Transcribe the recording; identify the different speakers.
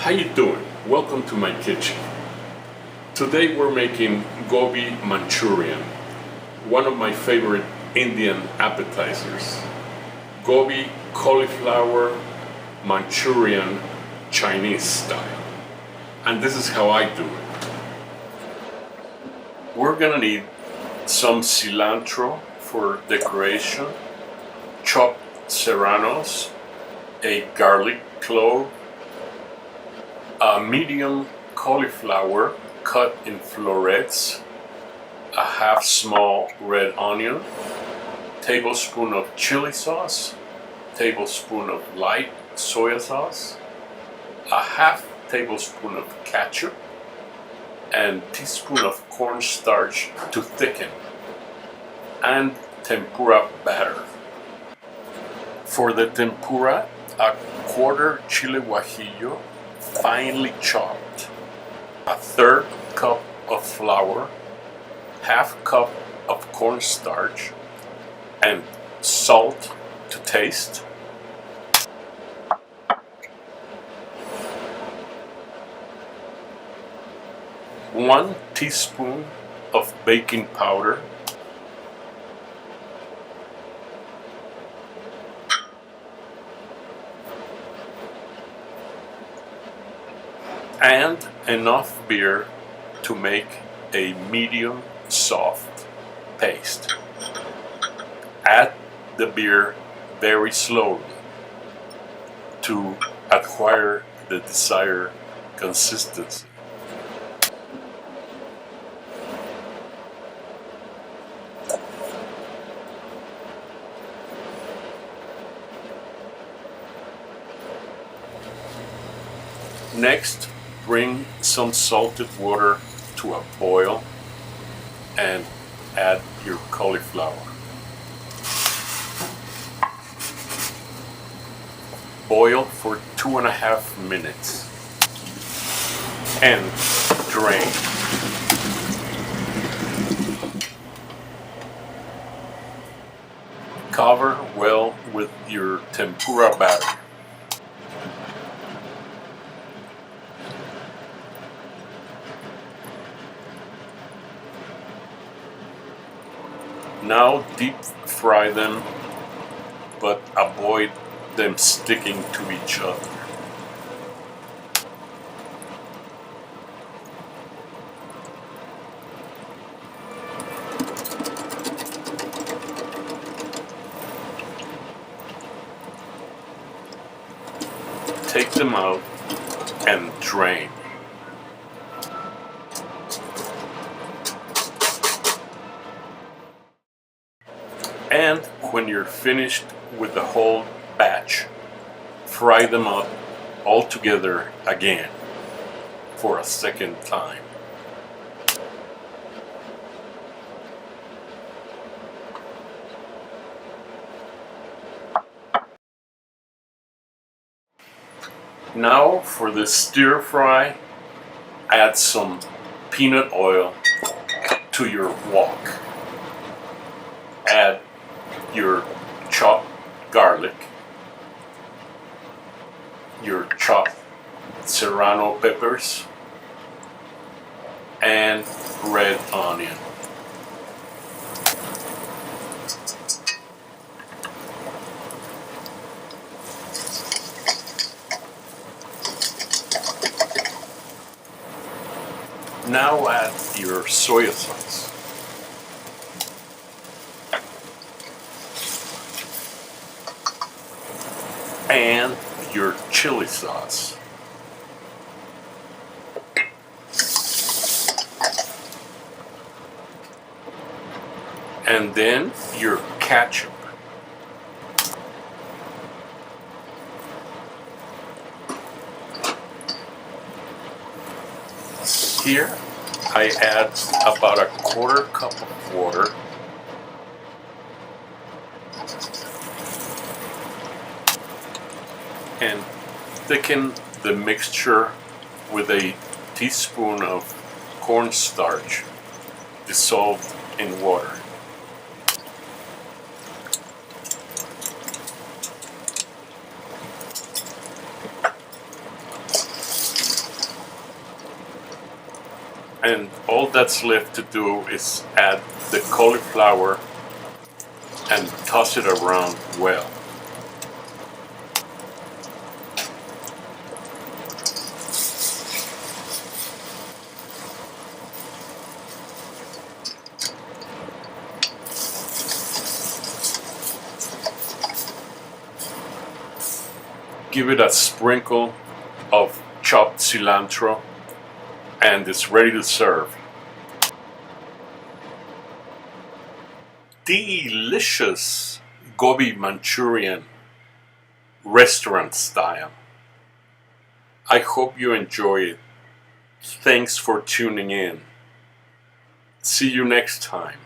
Speaker 1: How you doing? Welcome to my kitchen. Today we're making Gobi Manchurian, one of my favorite Indian appetizers. Gobi cauliflower Manchurian Chinese style. And this is how I do it. We're gonna need some cilantro for decoration, chopped serranos, a garlic clove, a medium cauliflower cut in florets, a half small red onion, tablespoon of chili sauce, tablespoon of light soy sauce, a half tablespoon of ketchup, and teaspoon of cornstarch to thicken, and tempura batter. For the tempura, a quarter chile guajillo finely chopped, a third cup of flour, half cup of cornstarch, and salt to taste. One teaspoon of baking powder, and enough beer to make a medium soft paste. Add the beer very slowly to acquire the desired consistency. Next, bring some salted water to a boil and add your cauliflower. Boil for 2.5 minutes and drain. Cover well with your tempura batter. Now deep fry them, but avoid them sticking to each other. Take them out and drain. And when you're finished with the whole batch, fry them up all together again for a second time. Now for the stir fry, add some peanut oil to your wok. Add your chopped garlic, your chopped serrano peppers, and red onion. Now add your soy sauce. And your chili sauce. And then your ketchup. Here I add about a quarter cup of water and thicken the mixture with a teaspoon of cornstarch dissolved in water. And all that's left to do is add the cauliflower and toss it around well. Give it a sprinkle of chopped cilantro, and it's ready to serve. Delicious Gobi Manchurian, restaurant style. I hope you enjoy it. Thanks for tuning in. See you next time.